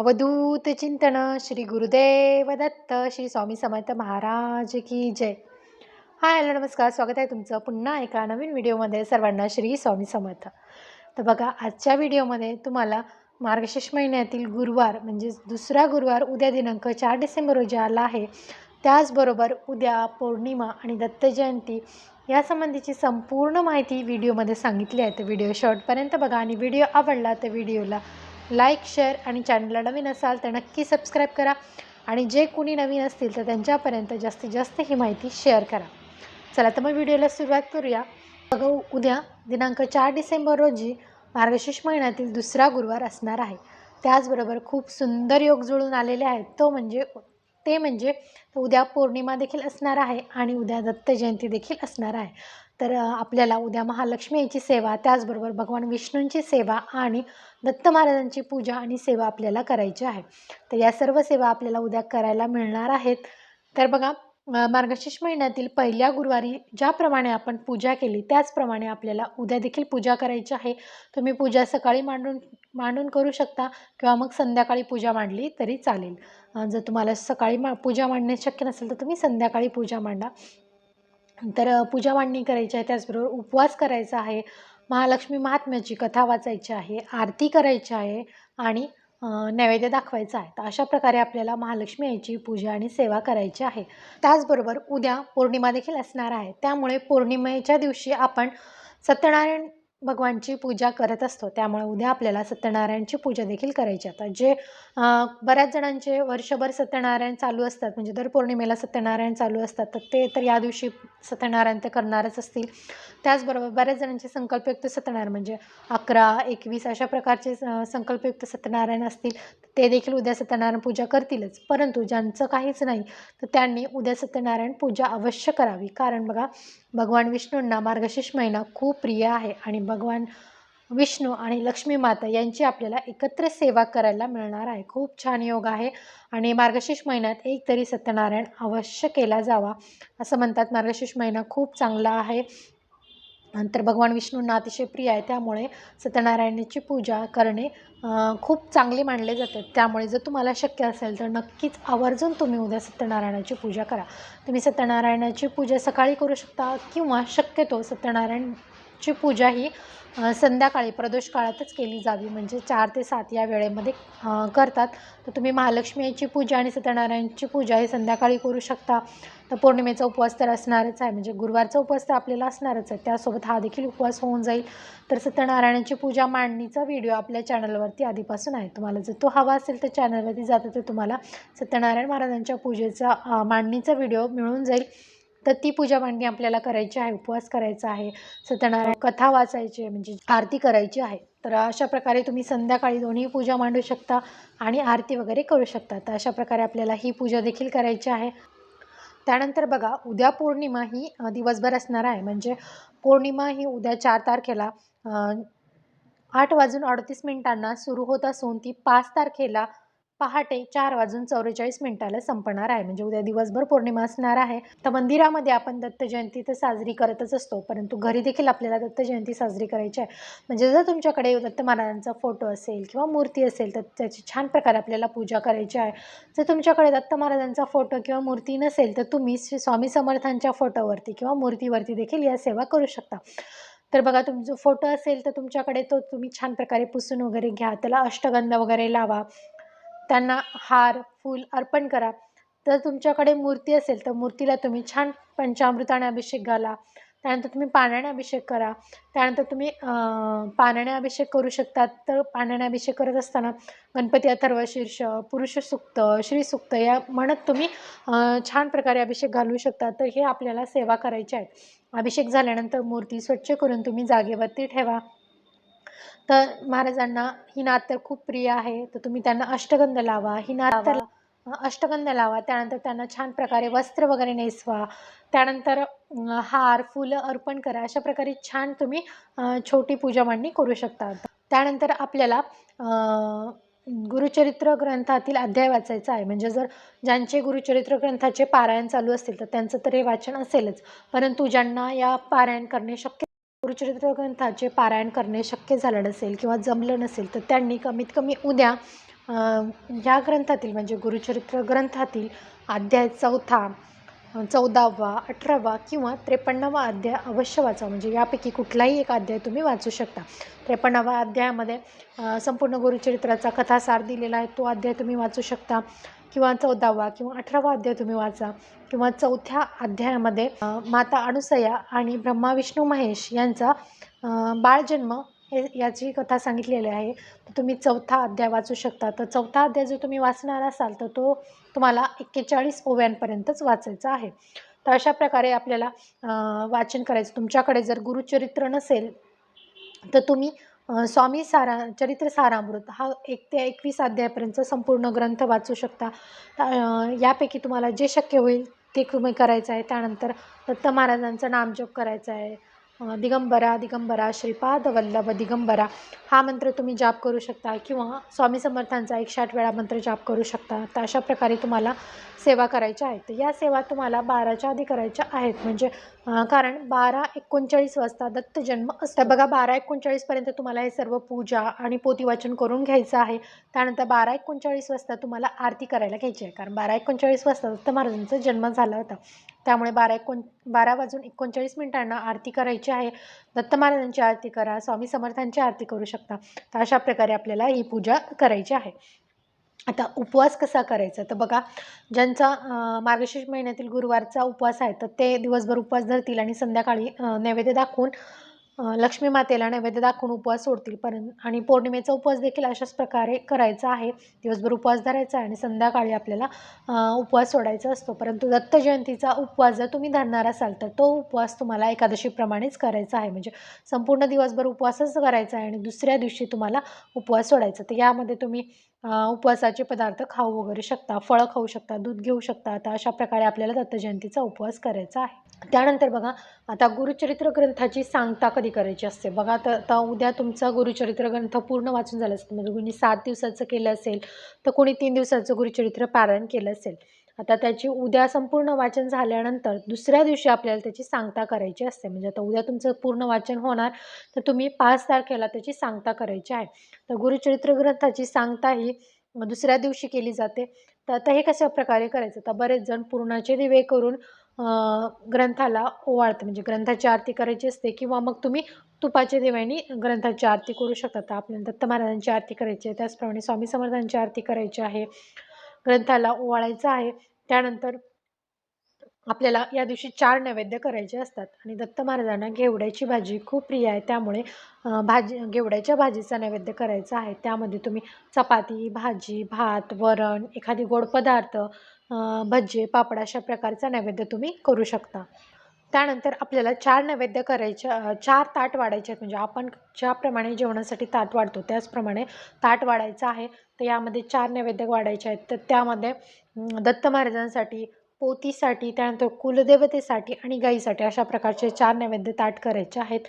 अवधूत चिंतन श्री गुरुदेव दत्त श्री स्वामी समर्थ महाराज की जय. Hi hello नमस्कार, स्वागत आहे तुमचं पुन्हा एका नवीन व्हिडिओमध्ये. सर्वांना श्री स्वामी समर्थ. तर बघा, आजच्या व्हिडिओमध्ये तुम्हाला मार्गशीर्ष महिन्यातील गुरुवार म्हणजे दुसरा गुरुवार उद्या दिनांक 4 डिसेंबर रोजी आला आहे. त्याचबरोबर उद्या पौर्णिमा आणि दत्त जयंती या संबंधीची संपूर्ण माहिती व्हिडिओमध्ये सांगितली आहे. तर व्हिडिओ शेवटपर्यंत बघा आणि व्हिडिओ आवडला तर व्हिडिओला लाईक, शेअर आणि चॅनलला नवीन असाल तर नक्की सबस्क्राईब करा आणि जे कोणी नवीन असतील तर त्यांच्यापर्यंत जास्तीत जास्त ही माहिती शेअर करा. चला तर मग व्हिडिओला सुरुवात करूया. बघा, उद्या दिनांक 4 डिसेंबर रोजी मार्गशीर्ष महिन्यातील दुसरा गुरुवार असणार आहे. त्याचबरोबर खूप सुंदर योग जुळून आलेले आहेत. ते म्हणजे उद्या पौर्णिमा देखील असणार आहे आणि उद्या दत्त जयंती देखील असणार आहे. तर आपल्याला उद्या महालक्ष्मीची सेवा, त्याचबरोबर भगवान विष्णूंची सेवा आणि दत्त महाराजांची पूजा आणि सेवा आपल्याला करायची आहे. तर या सर्व सेवा आपल्याला उद्या करायला मिळणार आहेत. तर बघा, मार्गशीर्ष महिन्यातील पहिल्या गुरुवारी ज्याप्रमाणे आपण पूजा केली त्याचप्रमाणे आपल्याला उद्या देखील पूजा करायची आहे. तुम्ही पूजा सकाळी मांडून करू शकता किंवा मग संध्याकाळी पूजा मांडली तरी चालेल. जर तुम्हाला सकाळी पूजा मांडणे शक्य नसेल तर तुम्ही संध्याकाळी पूजा मांडा. तर पूजा मांडणी करायची आहे, त्याचबरोबर उपवास करायचा आहे, महालक्ष्मी महात्म्याची कथा वाचायची आहे, आरती करायची आहे आणि नैवेद्य दाखवायचा आहे. तर अशा प्रकारे आपल्याला महालक्ष्मी आईची पूजा आणि सेवा करायची आहे. त्याचबरोबर उद्या पौर्णिमा देखील असणार आहे. त्यामुळे पौर्णिमेच्या दिवशी आपण सत्यनारायण भगवानची पूजा करत असतो. त्यामुळे उद्या आपल्याला सत्यनारायणची पूजा देखील करायची. आता जे बऱ्याच जणांचे वर्षभर सत्यनारायण चालू असतात, म्हणजे दर पौर्णिमेला सत्यनारायण चालू असतात, तर ते तर या दिवशी सत्यनारायण ते करणारच असतील. त्याचबरोबर बऱ्याच जणांचे संकल्पयुक्त सत्यनारायण म्हणजे 11, 21 अशा प्रकारचे संकल्पयुक्त सत्यनारायण असतील, ते देखील उद्या सत्यनारायण पूजा करतीलच. परंतु ज्यांचं काहीच नाही तर त्यांनी उद्या सत्यनारायण पूजा अवश्य करावी. कारण बघा, भगवान विष्णूंना मार्गशीर्ष महिना खूप प्रिय आहे आणि भगवान विष्णू आणि लक्ष्मी माता यांची आपल्याला एकत्र सेवा करायला मिळणार आहे. खूप छान योग आहे आणि मार्गशीर्ष महिन्यात एक तरी सत्यनारायण अवश्य केला जावा असं म्हणतात. मार्गशीर्ष महिना खूप चांगला आहे, नंतर भगवान विष्णूंना अतिशय प्रिय आहे. त्यामुळे सत्यनारायणाची पूजा करणे खूप चांगले मानले जाते. त्यामुळे जर तुम्हाला शक्य असेल तर नक्कीच आवर्जून तुम्ही उद्या सत्यनारायणाची पूजा करा. तुम्ही सत्यनारायणाची पूजा सकाळी करू शकता किंवा शक्यतो सत्यनारायणची पूजा ही संध्याकाळी प्रदोष काळातच केली जावी, म्हणजे 4 ते 7 या वेळेमध्ये करतात. तर तुम्ही महालक्ष्मी आईची पूजा आणि सत्यनारायणची पूजा ही संध्याकाळी करू शकता. तर पौर्णिमेचा उपवास तर असणारच आहे, म्हणजे गुरुवारचा उपवास तर आपल्याला असणारच आहे, त्यासोबत हा देखील उपवास होऊन जाईल. तर सत्यनारायणाची पूजा मांडणीचा व्हिडिओ आपल्या चॅनलवरती आधीपासून आहे. तुम्हाला जर तो हवा असेल तर चॅनलवरती जाता तर तुम्हाला सत्यनारायण महाराजांच्या पूजेचा मांडणीचा व्हिडिओ मिळून जाईल. तर ती पूजा मांडणी आपल्याला करायची आहे, उपवास करायचा आहे, सत्यनारायण कथा वाचायची आहे, म्हणजे आरती करायची आहे. तर अशा प्रकारे तुम्ही संध्याकाळी दोन्ही पूजा मांडू शकता आणि आरती वगैरे करू शकता. तर अशा प्रकारे आपल्याला ही पूजा देखील करायची आहे. त्यानंतर बघा, उद्या पौर्णिमा ही दिवसभर असणार आहे. म्हणजे पौर्णिमा ही उद्या 4 तारखेला 8:38 सुरू होत असून ती 5 तारखेला पहाटे 4:44 संपणार आहे. म्हणजे उद्या दिवसभर पौर्णिमा असणार आहे. तर मंदिरामध्ये आपण दत्त जयंती तर साजरी करतच असतो, परंतु घरी देखील आपल्याला दत्त जयंती साजरी करायची आहे. म्हणजे जर तुमच्याकडे दत्त महाराजांचा फोटो असेल किंवा मूर्ती असेल तर त्याची छान प्रकारे आपल्याला पूजा करायची आहे. जर तुमच्याकडे दत्त महाराजांचा फोटो किंवा मूर्ती नसेल तर तुम्ही श्री स्वामी समर्थांच्या फोटोवरती किंवा मूर्तीवरती देखील या सेवा करू शकता. तर बघा, तुमचा फोटो असेल तर तुमच्याकडे तो तुम्ही छान प्रकारे पुसून वगैरे घ्या, त्याला अष्टगंध वगैरे लावा, त्यांना हार फूल अर्पण करा. तर तुमच्याकडे मूर्ती असेल तर मूर्तीला तुम्ही छान पंचामृताने अभिषेक घाला. त्यानंतर तुम्ही पाण्याने अभिषेक करा. त्यानंतर तुम्ही पाण्याने अभिषेक करू शकतात. तर पाण्याने अभिषेक करत असताना गणपती अथर्वशीर्ष, पुरुष सूक्त, श्री सूक्त या म्हणत तुम्ही छान प्रकारे अभिषेक घालू शकता. तर हे आपल्याला सेवा करायची आहे. अभिषेक झाल्यानंतर मूर्ती स्वच्छ करून तुम्ही जागेवरती ठेवा. तर महाराजांना ही नात तर खूप प्रिय आहे, तर तुम्ही त्यांना अष्टगंध लावा, ही नात तर अष्टगंध लावा. त्यानंतर त्यांना छान प्रकारे वस्त्र वगैरे नेसवा. त्यानंतर हार फुलं अर्पण करा. अशा प्रकारे छान तुम्ही छोटी पूजा मांडणी करू शकता. त्यानंतर आपल्याला गुरुचरित्र ग्रंथातील अध्याय वाचायचा आहे. म्हणजे जर ज्यांचे गुरुचरित्र ग्रंथाचे पारायण चालू असतील तर त्यांचं तर हे वाचन असेलच, परंतु ज्यांना या पारायण करणे गुरुचरित्र ग्रंथाचे पारायण करणे शक्य झालं नसेल किंवा जमलं नसेल तर त्यांनी कमीत कमी उद्या या ग्रंथातील म्हणजे गुरुचरित्र ग्रंथातील अध्याय 4था, 14वा, 18वा किंवा 53वा अध्याय अवश्य वाचा. म्हणजे यापैकी कुठलाही एक अध्याय तुम्ही वाचू शकता. 53वा अध्यायामध्ये संपूर्ण गुरुचरित्राचा कथासार दिलेला आहे, तो अध्याय तुम्ही वाचू शकता. किंवा 14वा किंवा 18वा अध्याय तुम्ही वाचा. किंवा 4थ्या अध्यायामध्ये माता अनुसया आणि ब्रह्मा विष्णू महेश यांचा बाळजन्म याची कथा सांगितलेली आहे. तर तुम्ही 4था अध्याय वाचू शकता. तर 4था अध्याय जो तुम्ही वाचणार असाल तर तो तुम्हाला 41 ओव्यांपर्यंतच वाचायचा आहे. तर अशा प्रकारे आपल्याला वाचन करायचं. तुमच्याकडे जर गुरुचरित्र नसेल तर तुम्ही स्वामी चरित्र सारामृत हा 1 ते 21 अध्यायापर्यंत संपूर्ण ग्रंथ वाचू शकता. यापैकी तुम्हाला जे शक्य होईल ते तुम्ही करायचं आहे. त्यानंतर दत्त महाराजांचं नामजप करायचा आहे. दिगंबरा दिगंबरा श्रीपाद वल्लभ दिगंबरा हा मंत्र तुम्ही जाप करू शकता. किंवा स्वामी समर्थांचा 108 वेळा मंत्र जाप करू शकता. तर अशा प्रकारे तुम्हाला सेवा करायच्या आहेत. तर या सेवा तुम्हाला 12च्या आधी करायच्या आहेत. म्हणजे कारण 12:39 वाजता दत्त जन्म असतं. बघा 12:39 पर्यंत तुम्हाला हे सर्व पूजा आणि पोथीवाचन करून घ्यायचं आहे. त्यानंतर 12:39 वाजता तुम्हाला आरती करायला घ्यायची आहे. कारण 12:39 वाजता दत्त महाराजांचा जन्म झाला होता. त्यामुळे 12:39 आरती करायची आहे. दत्त महाराजांची आरती करा, स्वामी समर्थांची आरती करू शकता. तर अशा प्रकारे आपल्याला ही पूजा करायची आहे. आता उपवास कसा करायचा? तर बघा, ज्यांचा मार्गशीर्ष महिन्यातील गुरुवारचा उपवास आहे तर ते दिवसभर उपवास धरतील आणि संध्याकाळी नैवेद्य दाखवून लक्ष्मी मातेला नैवेद्य दाखवून उपवास सोडतील. आणि पौर्णिमेचा उपवास देखील अशाच प्रकारे करायचा आहे. दिवसभर उपवास धरायचा आहे आणि संध्याकाळी आपल्याला उपवास सोडायचा असतो. परंतु दत्त जयंतीचा उपवास जर तुम्ही धरणार असाल तर तो उपवास तुम्हाला एकादशीप्रमाणेच करायचा आहे. म्हणजे संपूर्ण दिवसभर उपवासच करायचा आहे आणि दुसऱ्या दिवशी तुम्हाला उपवास सोडायचा. तर यामध्ये तुम्ही उपवासाचे पदार्थ खाऊ वगैरे शकता, फळं खाऊ शकता, दूध घेऊ शकता. तर अशा प्रकारे आपल्याला दत्त जयंतीचा उपवास करायचा आहे. त्यानंतर बघा, आता गुरुचरित्र ग्रंथाची सांगता कधी करायची असते? बघा, तर आता उद्या तुमचा गुरुचरित्र ग्रंथ पूर्ण वाचून झालं असतं. म्हणजे कोणी 7 दिवसाचं केलं असेल तर कोणी 3 दिवसाचं गुरुचरित्र पारायण केलं असेल. आता त्याची उद्या संपूर्ण वाचन झाल्यानंतर दुसऱ्या दिवशी आपल्याला त्याची सांगता करायची असते. म्हणजे आता उद्या तुमचं पूर्ण वाचन होणार तर तुम्ही 5 तारखेला त्याची सांगता करायची आहे. तर गुरुचरित्र ग्रंथाची सांगता ही दुसऱ्या दिवशी केली जाते. तर आता हे कशा प्रकारे करायचं? तर बरेच जण पूर्णाचे दिवे करून ग्रंथाला ओवाळते. म्हणजे ग्रंथाची आरती करायची असते. किंवा मग तुम्ही तुपाच्या दिव्याने ग्रंथाची आरती करू शकता. तर आपल्याला दत्त महाराजांची आरती करायची आहे, त्याचप्रमाणे स्वामी समर्थांची आरती करायची आहे, ग्रंथाला ओवाळायचं आहे. त्यानंतर आपल्याला या दिवशी 4 नैवेद्य करायचे असतात. आणि दत्त महाराजांना घेवड्याची भाजी खूप प्रिय आहे. त्यामुळे घेवड्याच्या भाजीचा नैवेद्य करायचा आहे. त्यामध्ये तुम्ही चपाती, भाजी, भात, वरण, एखादी गोड पदार्थ, भजे, पापड अशा प्रकारचा नैवेद्य तुम्ही करू शकता. त्यानंतर आपल्याला 4 नैवेद्य करायच्या, 4 ताट वाढायचे आहेत. म्हणजे आपण ज्याप्रमाणे जेवणासाठी ताट वाढतो त्याचप्रमाणे ताट वाढायचं आहे. तर यामध्ये 4 नैवेद्य वाढायचे आहेत. तर त्यामध्ये दत्त महाराजांसाठी, पोथीसाठी, त्यानंतर कुलदेवतेसाठी आणि गाईसाठी अशा प्रकारचे 4 नैवेद्य ताट करायचे आहेत.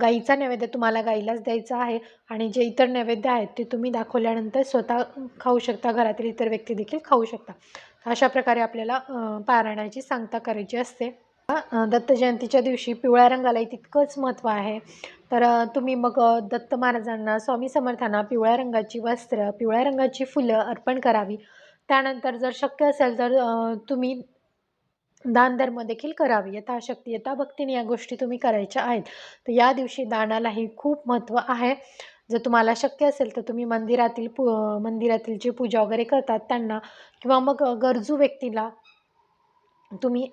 गाईचा नैवेद्य तुम्हाला गाईलाच द्यायचा आहे आणि जे इतर नैवेद्य आहेत ते तुम्ही दाखवल्यानंतर स्वतः खाऊ शकता, घरातील इतर व्यक्ती देखील खाऊ शकता. अशा प्रकारे आपल्याला पारायणाची सांगता करायची असते. दत्त जयंतीच्या दिवशी पिवळ्या रंगालाही तितकंच महत्त्व आहे. तर तुम्ही मग दत्त महाराजांना, स्वामी समर्थांना पिवळ्या रंगाची वस्त्र, पिवळ्या रंगाची फुलं अर्पण करावी. त्यानंतर जर शक्य असेल तर तुम्ही दानधर्म देखील करावी. यथाशक्ती यथाभक्तीने या गोष्टी तुम्ही करायच्या आहेत. तर या दिवशी दानालाही खूप महत्त्व आहे. जर तुम्हाला शक्य असेल तर तुम्ही मंदिरातील जे पूजा वगैरे करतात त्यांना, किंवा मग गरजू व्यक्तीला तुम्ही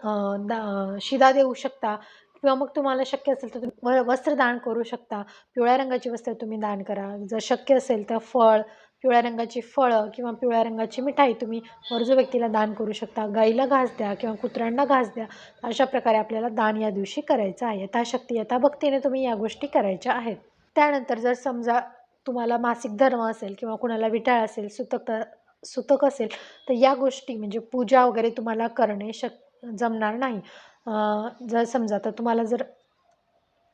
शिधा देऊ शकता. किंवा मग तुम्हाला शक्य असेल तर तुम्ही वस्त्रदान करू शकता. पिवळ्या रंगाची वस्त्र तुम्ही दान करा. जर शक्य असेल तर पिवळ्या रंगाची फळं किंवा पिवळ्या रंगाची मिठाई तुम्ही गरजू व्यक्तीला दान करू शकता. गाईला घास द्या किंवा कुत्र्यांना घास द्या. अशा प्रकारे आपल्याला दान या दिवशी करायचं आहे. यथाशक्ती यथाभक्तीने तुम्ही या गोष्टी करायच्या आहेत. त्यानंतर जर समजा तुम्हाला मासिक धर्म असेल किंवा कुणाला विटाळ असेल, सुतक असेल तर या गोष्टी म्हणजे पूजा वगैरे तुम्हाला करणे जमणार नाही. जर समजा तर तुम्हाला जर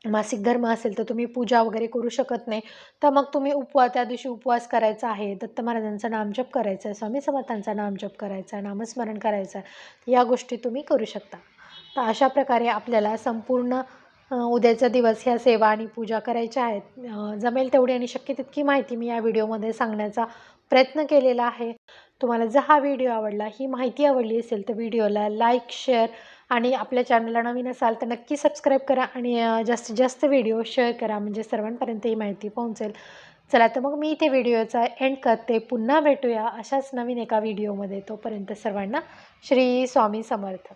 मासिक धर्म असेल तर तुम्ही पूजा वगैरे करू शकत नाही. तर मग तुम्ही त्या दिवशी उपवास करायचा आहे, दत्त महाराजांचा नामजप करायचा आहे, स्वामी समर्थांचा नामजप करायचा आहे, नामस्मरण करायचं आहे. या गोष्टी तुम्ही करू शकता. तर अशा प्रकारे आपल्याला संपूर्ण उद्याचा दिवस ह्या सेवा आणि पूजा करायच्या आहेत. जमेल तेवढी आणि शक्य तितकी माहिती मी या व्हिडिओमध्ये सांगण्याचा प्रयत्न केलेला आहे. तुम्हाला जर हा व्हिडिओ आवडला, ही माहिती आवडली असेल तर व्हिडिओला लाईक, शेअर आणि आपल्या चॅनलला नवीन असाल तर नक्की सबस्क्राईब करा आणि जास्तीत जास्त व्हिडिओ शेअर करा म्हणजे सर्वांपर्यंत ही माहिती पोहोचेल. चला तर मग मी इथे व्हिडिओचा एंड करते. पुन्हा भेटूया अशाच नवीन एका व्हिडिओमध्ये. तोपर्यंत सर्वांना श्री स्वामी समर्थ.